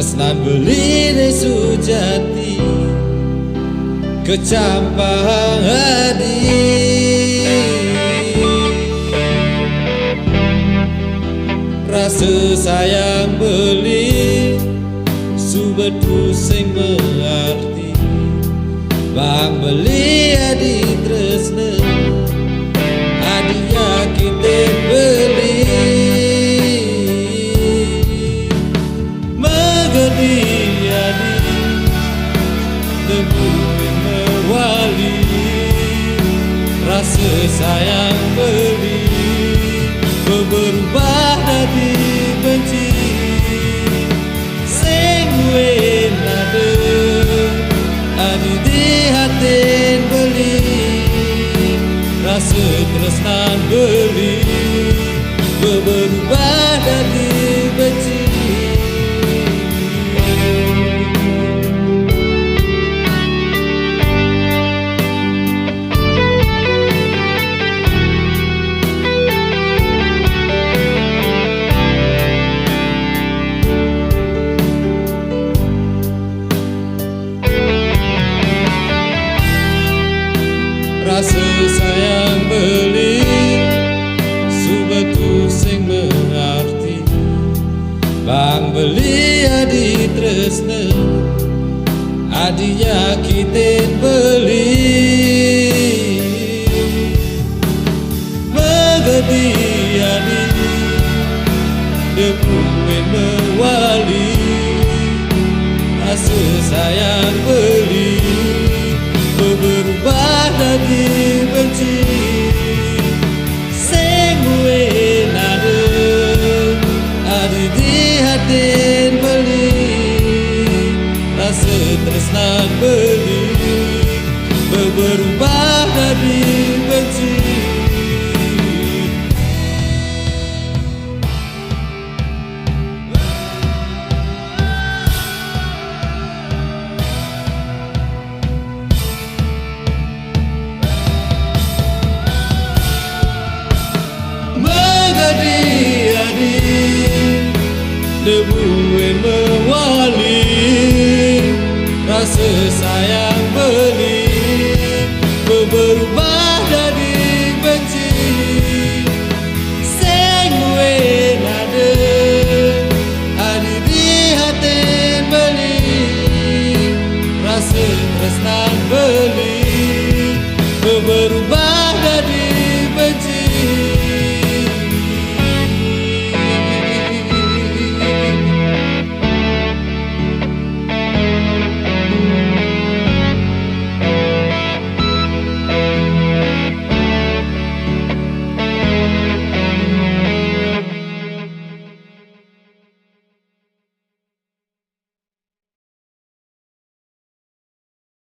tresnan beline sujati kecampang hadi rasa sayang beli subetu sing mengerti bang beli adi tresna adi yakin beli mengerti adi debu mewali rasa sayang beli berubah dari benci sing wen ada adi di hatin beli rasa tresnan beli berubah dari benci rasa sayang beli subetu sing mengerti bang beli adi tresna adi yakin beli mengerti adi debu mewali rasa sayang beli berubah dari benci sing wen ada adi di hatin beli rasa tresnan beli berubah dari benci debu mewali rasa